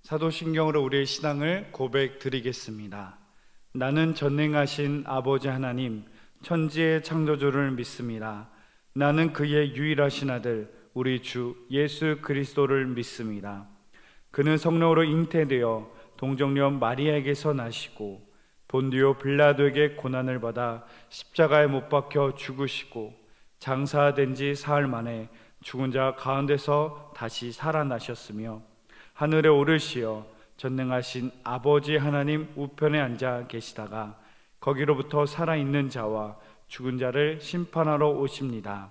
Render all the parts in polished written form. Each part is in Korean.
사도신경으로 우리의 신앙을 고백드리겠습니다. 나는 전능하신 아버지 하나님, 천지의 창조주를 믿습니다. 나는 그의 유일하신 아들, 우리 주 예수 그리스도를 믿습니다. 그는 성령으로 잉태되어 동정녀 마리아에게서 나시고 본디오 빌라도에게 고난을 받아 십자가에 못 박혀 죽으시고 장사된 지 사흘 만에 죽은 자 가운데서 다시 살아나셨으며 하늘에 오르시어 전능하신 아버지 하나님 우편에 앉아 계시다가 거기로부터 살아있는 자와 죽은 자를 심판하러 오십니다.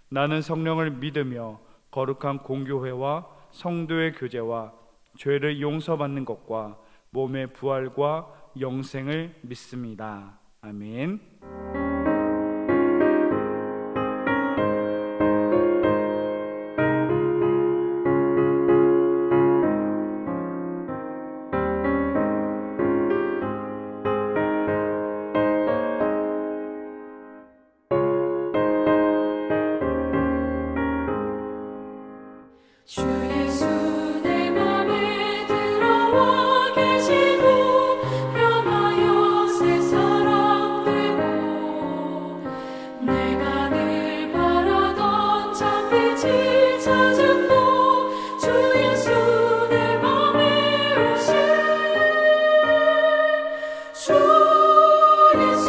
나는 성령을 믿으며 거룩한 공교회와 성도의 교제와 죄를 용서받는 것과 몸의 부활과 영생을 믿습니다. 아멘. 주 예수 내 맘에 들어와 계시고 변하여 새 사람 되고 내가 늘 바라던 참빛을 찾았고 주 예수 내 맘에 오신 주 예수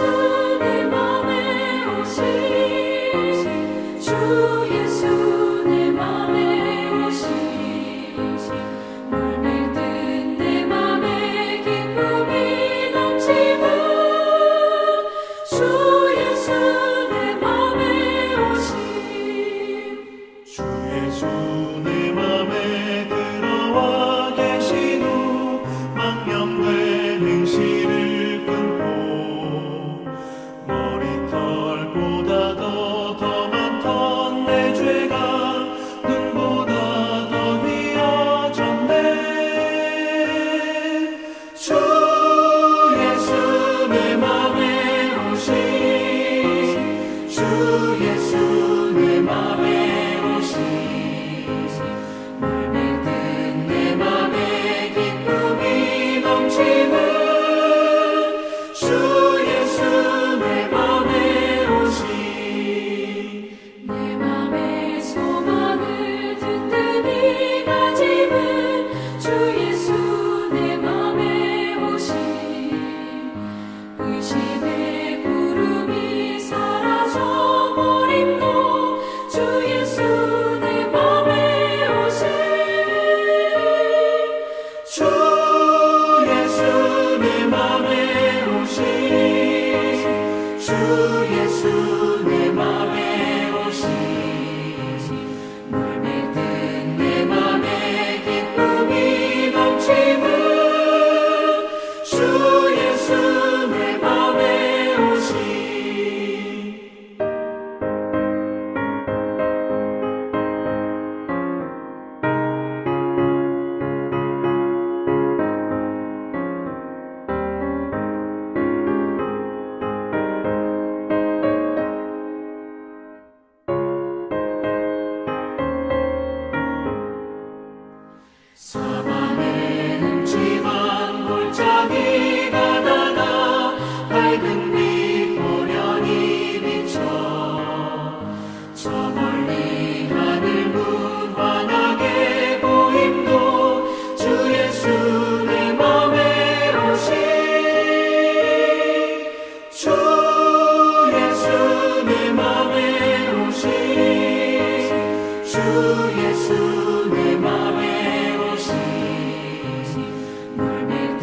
내 맘에 오신 주 예수 내 맘에 물밀듯 내 맘에 기쁨이 넘치는 주 예수 내 맘에 오신 주 예수 내 맘에 들어와 계신 후 망령된 행실을 끊고 머리털보다 더 많던 내 죄가 눈보다 더 휘어졌네. 주 예수 내 맘에 오신 주 예수 내 맘에 오신 물밀듯 내 맘에 기쁨이 넘치는 주 예수 내 맘에 오신 내 맘의 소망을 든든히 가짐은 주 예수 내 맘에 오신 의심의 구름이 사라져 버림도 주 예수 내 맘에 오신 주 예수 내 맘에 오신 주 예수 내 맘에 오신 물밀듯 내 맘에 기쁨이 넘치는 주 예수 내 맘에 오신 사방에 음침한 골짜기가 나가 밝은 빛 고련히 비쳐 저 멀리 하늘 무한하게 보임도 주 예수 내 맘에 오신 주 예수 내 맘에 오신 주 예수 내 맘에 오신 물밀듯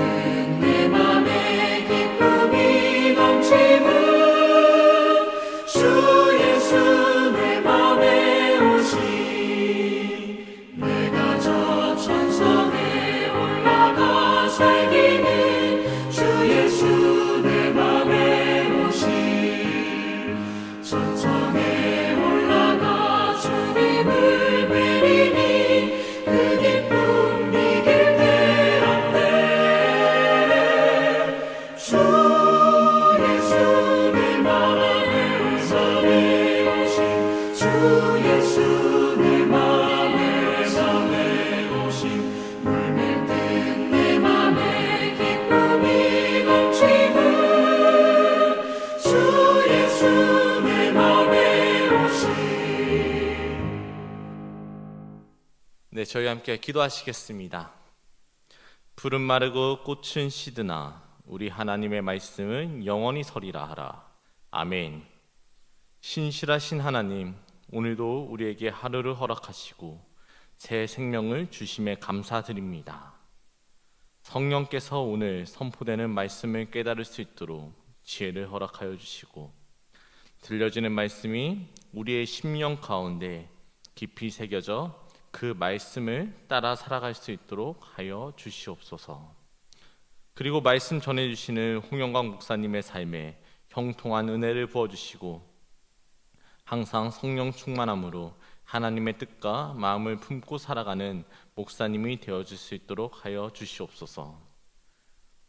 내 맘에 기쁨이 넘치는 주 예수 내 맘에 오신 내가 저 천성에 올라가 살기는 주 예수 내 맘에 오신 천성에 올라가 주님을 뵈리니 그 기쁨 이길 데 없네. 주 예수 내 맘에 오신 주 예수 내 맘에 오신 물밀듯 네, 저희 함께 기도하시겠습니다. 푸른 마르고 꽃은 시드나 우리 하나님의 말씀은 영원히 서리라 하라. 아멘. 신실하신 하나님, 오늘도 우리에게 하루를 허락하시고 새 생명을 주심에 감사드립니다. 성령께서 오늘 선포되는 말씀을 깨달을 수 있도록 지혜를 허락하여 주시고 들려지는 말씀이 우리의 심령 가운데 깊이 새겨져 그 말씀을 따라 살아갈 수 있도록 하여 주시옵소서. 그리고 말씀 전해주시는 홍영광 목사님의 삶에 형통한 은혜를 부어주시고 항상 성령 충만함으로 하나님의 뜻과 마음을 품고 살아가는 목사님이 되어줄 수 있도록 하여 주시옵소서.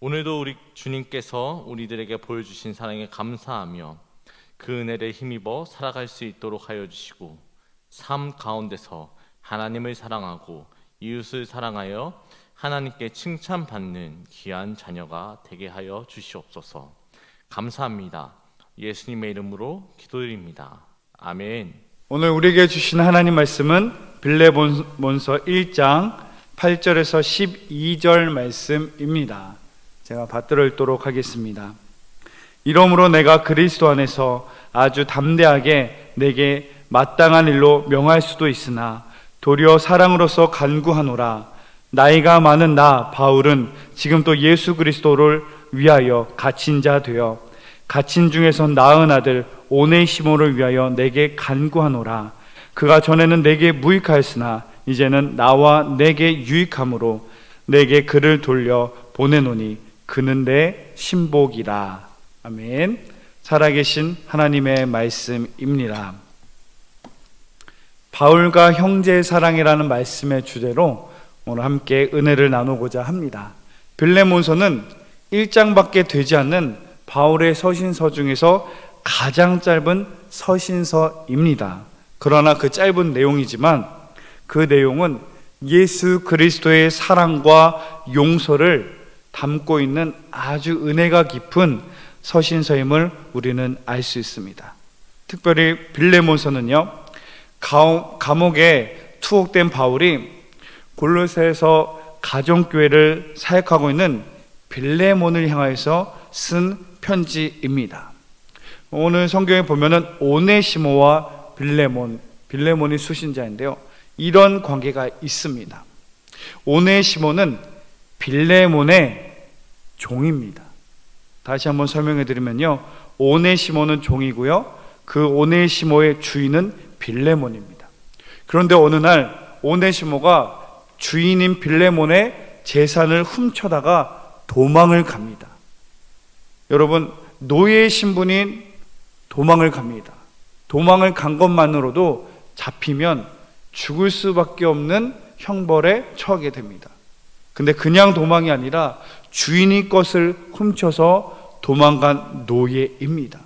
오늘도 우리 주님께서 우리들에게 보여주신 사랑에 감사하며 그 은혜를 힘입어 살아갈 수 있도록 하여 주시고 삶 가운데서 하나님을 사랑하고 이웃을 사랑하여 하나님께 칭찬받는 귀한 자녀가 되게 하여 주시옵소서. 감사합니다. 예수님의 이름으로 기도드립니다. 아멘. 오늘 우리에게 주신 하나님 말씀은 빌레몬서 1장 8절에서 12절 말씀입니다. 제가 받들어 읽도록 하겠습니다. 이러므로 내가 그리스도 안에서 아주 담대하게 내게 마땅한 일로 명할 수도 있으나 도리어 사랑으로서 간구하노라. 나이가 많은 나 바울은 지금 또 예수 그리스도를 위하여 갇힌 자 되어 갇힌 중에서 낳은 아들 오네시모를 위하여 내게 간구하노라. 그가 전에는 내게 무익하였으나 이제는 나와 내게 유익함으로 내게 그를 돌려 보내노니 그는 내 신복이라. 아멘. 살아계신 하나님의 말씀입니다. 바울과 형제의 사랑이라는 말씀의 주제로 오늘 함께 은혜를 나누고자 합니다. 빌레몬서는 1장밖에 되지 않는 바울의 서신서 중에서 가장 짧은 서신서입니다. 그러나 그 짧은 내용이지만 그 내용은 예수 그리스도의 사랑과 용서를 담고 있는 아주 은혜가 깊은 서신서임을 우리는 알 수 있습니다. 특별히 빌레몬서는요, 감옥에 투옥된 바울이 골로새에서 가정교회를 사역하고 있는 빌레몬을 향하여서 쓴 편지입니다. 오늘 성경에 보면은 오네시모와 빌레몬이 수신자인데요, 이런 관계가 있습니다. 오네시모는 빌레몬의 종입니다. 다시 한번 설명해 드리면요, 오네시모는 종이고요, 그 오네시모의 주인은 빌레몬입니다. 그런데 어느 날 오네시모가 주인인 빌레몬의 재산을 훔쳐다가 도망을 갑니다. 여러분, 노예 신분인 도망을 갑니다. 도망을 간 것만으로도 잡히면 죽을 수밖에 없는 형벌에 처하게 됩니다. 근데 그냥 도망이 아니라 주인이 것을 훔쳐서 도망간 노예입니다.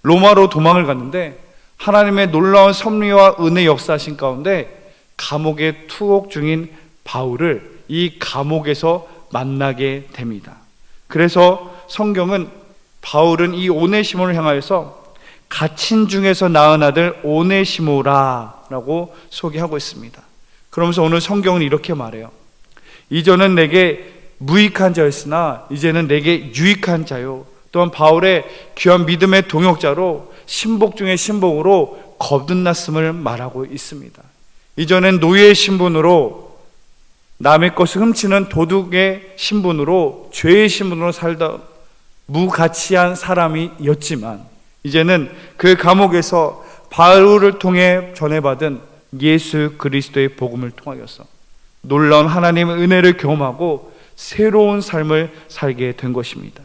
로마로 도망을 갔는데 하나님의 놀라운 섭리와 은혜 역사하신 가운데 감옥에 투옥 중인 바울을 이 감옥에서 만나게 됩니다. 그래서 성경은 바울은 이 오네시모를 향하여서 갇힌 중에서 낳은 아들 오네시모라라고 소개하고 있습니다. 그러면서 오늘 성경은 이렇게 말해요. 이전은 내게 무익한 자였으나 이제는 내게 유익한 자요. 또한 바울의 귀한 믿음의 동역자로 신복 중의 신복으로 거듭났음을 말하고 있습니다. 이전엔 노예의 신분으로 남의 것을 훔치는 도둑의 신분으로 죄의 신분으로 살다 무가치한 사람이었지만 이제는 그 감옥에서 바울을 통해 전해받은 예수 그리스도의 복음을 통하여서 놀라운 하나님의 은혜를 경험하고 새로운 삶을 살게 된 것입니다.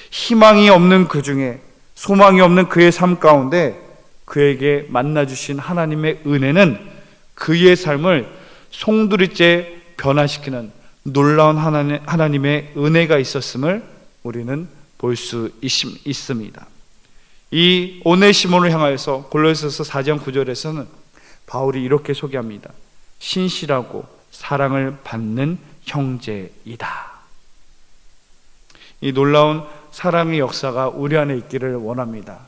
희망이 없는 그 중에 소망이 없는 그의 삶 가운데 그에게 만나주신 하나님의 은혜는 그의 삶을 송두리째 변화시키는 놀라운 하나님의 은혜가 있었음을 우리는 볼 수 있습니다. 이 오네시모를 향하여서 골로새서 4장 9절에서는 바울이 이렇게 소개합니다. 신실하고 사랑을 받는 형제이다. 이 놀라운 사랑의 역사가 우리 안에 있기를 원합니다.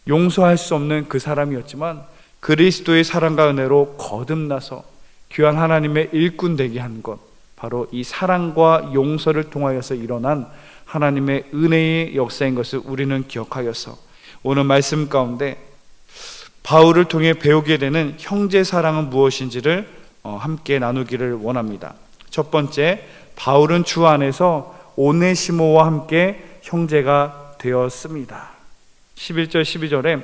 용서할 수 없는 그 사람이었지만 그리스도의 사랑과 은혜로 거듭나서 귀한 하나님의 일꾼 되게 한 것, 바로 이 사랑과 용서를 통하여서 일어난 하나님의 은혜의 역사인 것을 우리는 기억하여서 오늘 말씀 가운데 바울을 통해 배우게 되는 형제 사랑은 무엇인지를 함께 나누기를 원합니다. 첫 번째, 바울은 주 안에서 오네시모와 함께 형제가 되었습니다. 11절 12절에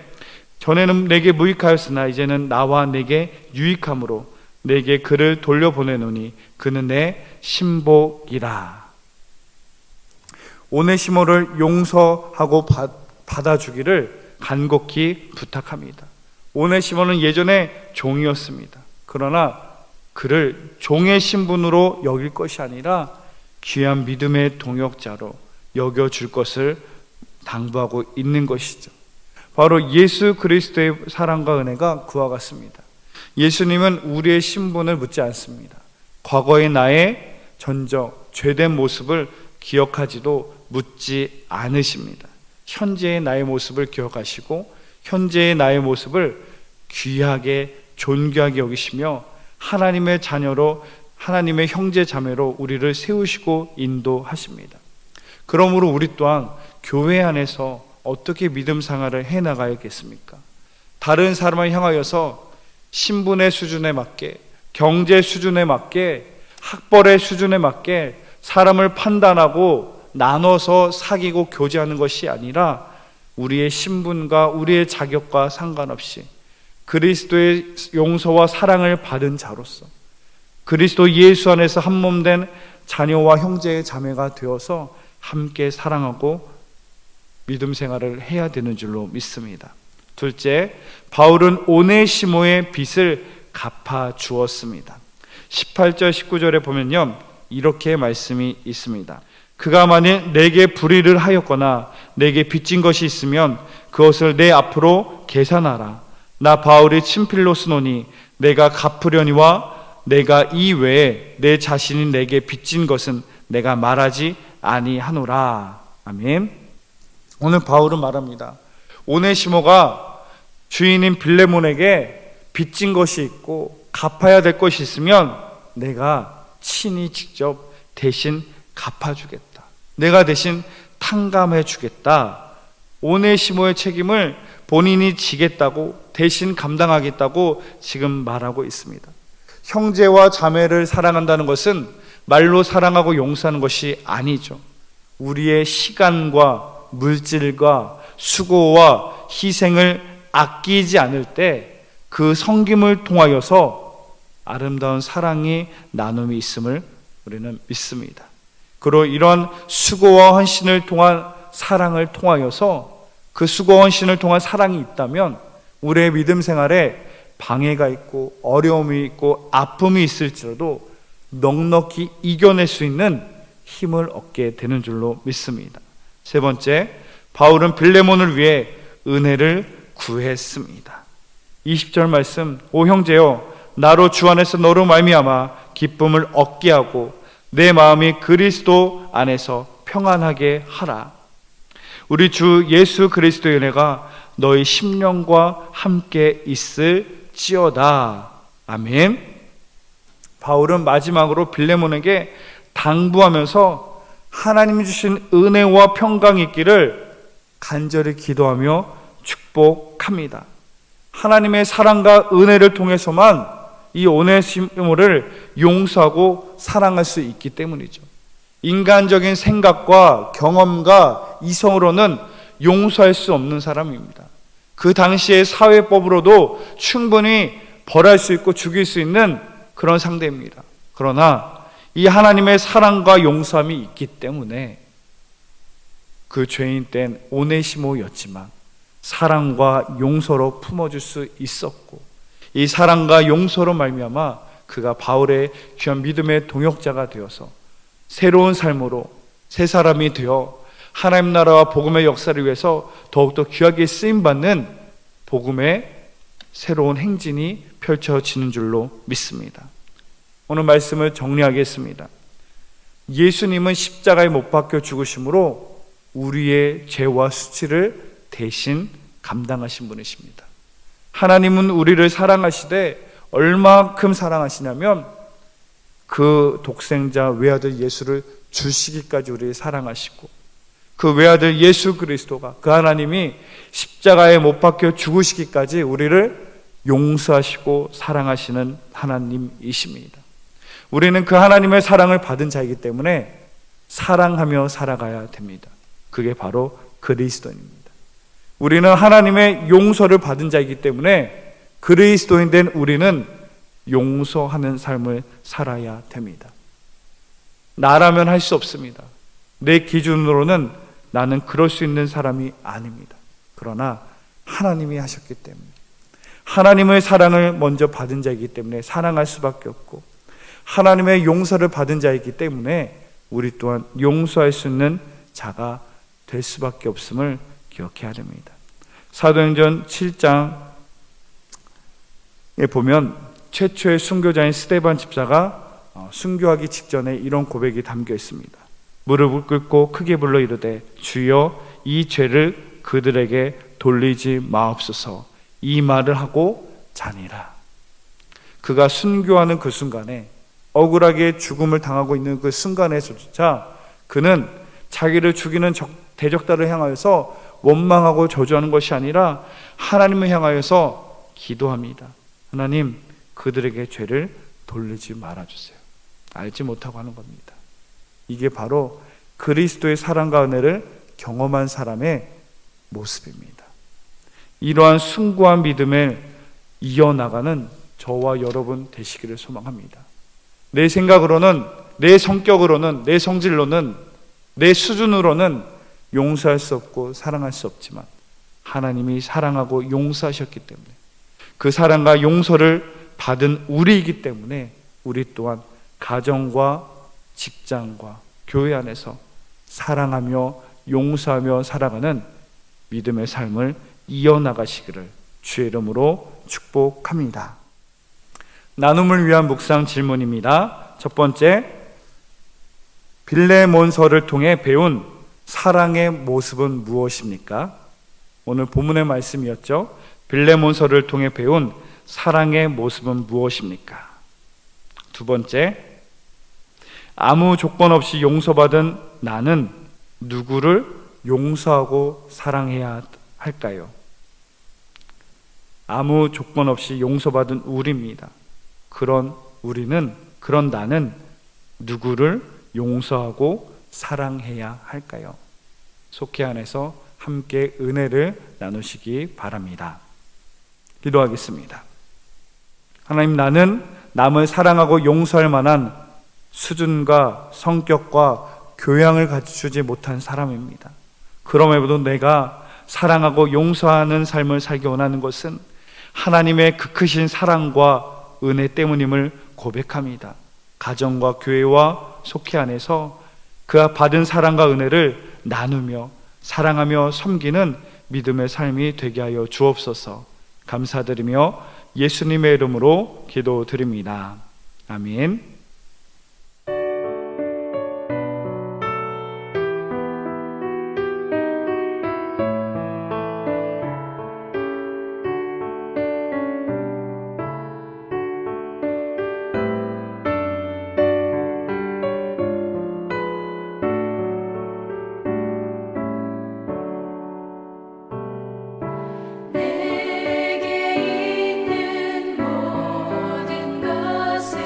전에는 내게 무익하였으나 이제는 나와 내게 유익함으로 내게 그를 돌려보내노니 그는 내 신복이라. 오네시모를 용서하고 받아주기를 간곡히 부탁합니다. 오네시모는 예전에 종이었습니다. 그러나 그를 종의 신분으로 여길 것이 아니라 귀한 믿음의 동역자로 여겨줄 것을 당부하고 있는 것이죠. 바로 예수 그리스도의 사랑과 은혜가 그와 같습니다. 예수님은 우리의 신분을 묻지 않습니다. 과거의 나의 전적 죄된 모습을 기억하지도 묻지 않으십니다. 현재의 나의 모습을 기억하시고 현재의 나의 모습을 귀하게 존귀하게 여기시며 하나님의 자녀로, 하나님의 형제 자매로 우리를 세우시고 인도하십니다. 그러므로 우리 또한 교회 안에서 어떻게 믿음 생활을 해나가야겠습니까? 다른 사람을 향하여서 신분의 수준에 맞게, 경제 수준에 맞게, 학벌의 수준에 맞게 사람을 판단하고 나눠서 사귀고 교제하는 것이 아니라 우리의 신분과 우리의 자격과 상관없이 그리스도의 용서와 사랑을 받은 자로서 그리스도 예수 안에서 한 몸 된 자녀와 형제의 자매가 되어서 함께 사랑하고 믿음 생활을 해야 되는 줄로 믿습니다. 둘째, 바울은 오네시모의 빚을 갚아 주었습니다. 18절 19절에 보면요, 이렇게 말씀이 있습니다. 그가 만일 내게 불의를 하였거나 내게 빚진 것이 있으면 그것을 내 앞으로 계산하라. 나 바울이 친필로 쓰노니 내가 갚으려니와 내가 이 외에 내 자신이 내게 빚진 것은 내가 말하지 아니하노라. 아멘. 오늘 바울은 말합니다. 오네시모가 주인인 빌레몬에게 빚진 것이 있고 갚아야 될 것이 있으면 내가 친히 직접 대신 갚아주겠다. 내가 대신 탕감해 주겠다. 오네시모의 책임을 본인이 지겠다고, 대신 감당하겠다고 지금 말하고 있습니다. 형제와 자매를 사랑한다는 것은 말로 사랑하고 용서하는 것이 아니죠. 우리의 시간과 물질과 수고와 희생을 아끼지 않을 때 그 섬김을 통하여서 아름다운 사랑의 나눔이 있음을 우리는 믿습니다. 그리고 이런 수고와 헌신을 통한 사랑을 통하여서 그 수고와 헌신을 통한 사랑이 있다면 우리의 믿음 생활에 방해가 있고 어려움이 있고 아픔이 있을지라도 넉넉히 이겨낼 수 있는 힘을 얻게 되는 줄로 믿습니다. 세 번째, 바울은 빌레몬을 위해 은혜를 구했습니다. 20절 말씀, 오 형제여, 나로 주 안에서 너로 말미암아 기쁨을 얻게 하고 내 마음이 그리스도 안에서 평안하게 하라. 우리 주 예수 그리스도의 은혜가 너희 심령과 함께 있을지어다. 아멘. 바울은 마지막으로 빌레몬에게 당부하면서 하나님이 주신 은혜와 평강이 있기를 간절히 기도하며 축복합니다. 하나님의 사랑과 은혜를 통해서만 이 오네시모를 용서하고 사랑할 수 있기 때문이죠. 인간적인 생각과 경험과 이성으로는 용서할 수 없는 사람입니다. 그 당시의 사회법으로도 충분히 벌할 수 있고 죽일 수 있는 그런 상대입니다. 그러나 이 하나님의 사랑과 용서함이 있기 때문에 그 죄인 땐 오네시모였지만 사랑과 용서로 품어줄 수 있었고, 이 사랑과 용서로 말미암아 그가 바울의 귀한 믿음의 동역자가 되어서 새로운 삶으로 새 사람이 되어 하나님 나라와 복음의 역사를 위해서 더욱더 귀하게 쓰임받는 복음의 새로운 행진이 펼쳐지는 줄로 믿습니다. 오늘 말씀을 정리하겠습니다. 예수님은 십자가에 못 박혀 죽으심으로 우리의 죄와 수치를 대신 감당하신 분이십니다. 하나님은 우리를 사랑하시되 얼마큼 사랑하시냐면 그 독생자 외아들 예수를 주시기까지 우리를 사랑하시고, 그 외아들 예수 그리스도가, 그 하나님이 십자가에 못 박혀 죽으시기까지 우리를 용서하시고 사랑하시는 하나님이십니다. 우리는 그 하나님의 사랑을 받은 자이기 때문에 사랑하며 살아가야 됩니다. 그게 바로 그리스도인입니다. 우리는 하나님의 용서를 받은 자이기 때문에 그리스도인 된 우리는 용서하는 삶을 살아야 됩니다. 나라면 할 수 없습니다. 내 기준으로는 나는 그럴 수 있는 사람이 아닙니다. 그러나 하나님이 하셨기 때문에, 하나님의 사랑을 먼저 받은 자이기 때문에 사랑할 수밖에 없고, 하나님의 용서를 받은 자이기 때문에 우리 또한 용서할 수 있는 자가 될 수밖에 없음을 기억해야 됩니다. 사도행전 7장에 보면 최초의 순교자인 스데반 집사가 순교하기 직전에 이런 고백이 담겨 있습니다. 무릎을 꿇고 크게 불러 이르되 주여 이 죄를 그들에게 돌리지 마옵소서. 이 말을 하고 자니라. 그가 순교하는 그 순간에, 억울하게 죽음을 당하고 있는 그 순간에서조차 그는 자기를 죽이는 대적자를 향하여서 원망하고 저주하는 것이 아니라 하나님을 향하여서 기도합니다. 하나님, 그들에게 죄를 돌리지 말아주세요. 알지 못하고 하는 겁니다. 이게 바로 그리스도의 사랑과 은혜를 경험한 사람의 모습입니다. 이러한 숭고한 믿음을 이어나가는 저와 여러분 되시기를 소망합니다. 내 생각으로는, 내 성격으로는, 내 성질로는, 내 수준으로는 용서할 수 없고 사랑할 수 없지만 하나님이 사랑하고 용서하셨기 때문에, 그 사랑과 용서를 받은 우리이기 때문에 우리 또한 가정과 직장과 교회 안에서 사랑하며 용서하며 살아가는 믿음의 삶을 이어나가시기를 주의 이름으로 축복합니다. 나눔을 위한 묵상 질문입니다. 첫 번째, 빌레몬서를 통해 배운 사랑의 모습은 무엇입니까? 오늘 본문의 말씀이었죠. 빌레몬서를 통해 배운 사랑의 모습은 무엇입니까? 두 번째, 아무 조건 없이 용서받은 나는 누구를 용서하고 사랑해야 할까요? 아무 조건 없이 용서받은 우리입니다. 그런 나는 누구를 용서하고 사랑해야 할까요? 속회 안에서 함께 은혜를 나누시기 바랍니다. 기도하겠습니다. 하나님, 나는 남을 사랑하고 용서할 만한 수준과 성격과 교양을 갖추지 못한 사람입니다. 그럼에도 내가 사랑하고 용서하는 삶을 살기 원하는 것은 하나님의 그 크신 사랑과 은혜 때문임을 고백합니다. 가정과 교회와 속회 안에서 그 받은 사랑과 은혜를 나누며 사랑하며 섬기는 믿음의 삶이 되게 하여 주옵소서. 감사드리며 예수님의 이름으로 기도드립니다. 아멘. 내게 있는 모든 것을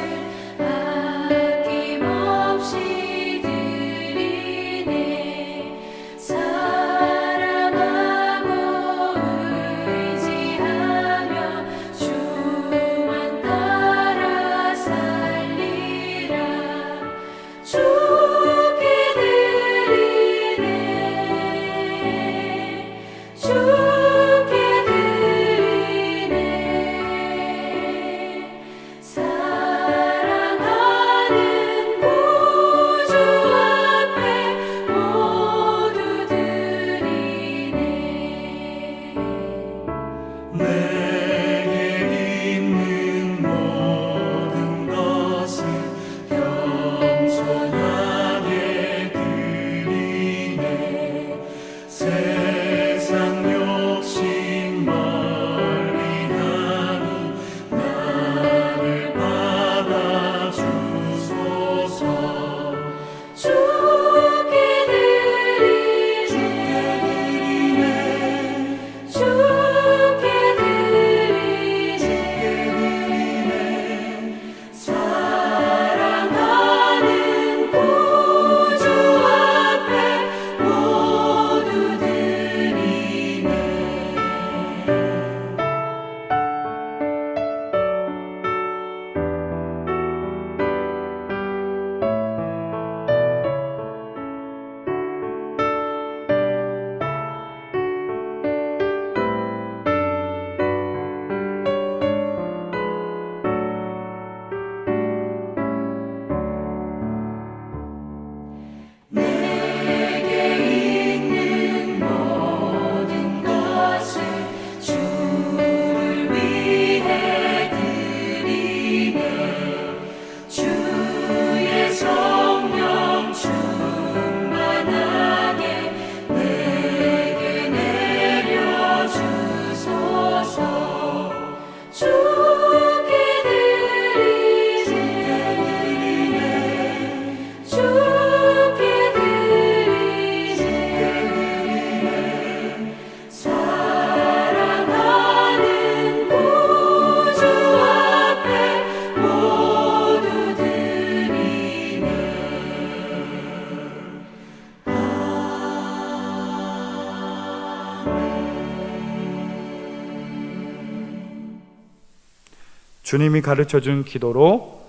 주님이 가르쳐준 기도로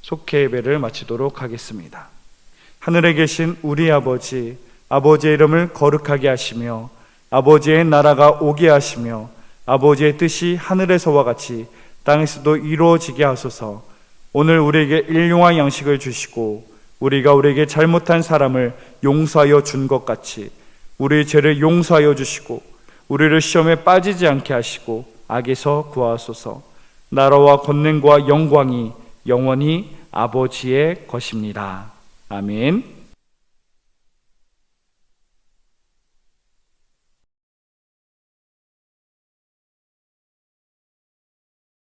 속회 예배를 마치도록 하겠습니다. 하늘에 계신 우리 아버지, 아버지의 이름을 거룩하게 하시며 아버지의 나라가 오게 하시며 아버지의 뜻이 하늘에서와 같이 땅에서도 이루어지게 하소서. 오늘 우리에게 일용할 양식을 주시고 우리가 우리에게 잘못한 사람을 용서하여 준 것 같이 우리의 죄를 용서하여 주시고 우리를 시험에 빠지지 않게 하시고 악에서 구하소서. 나라와 권능과 영광이 영원히 아버지의 것입니다. 아멘.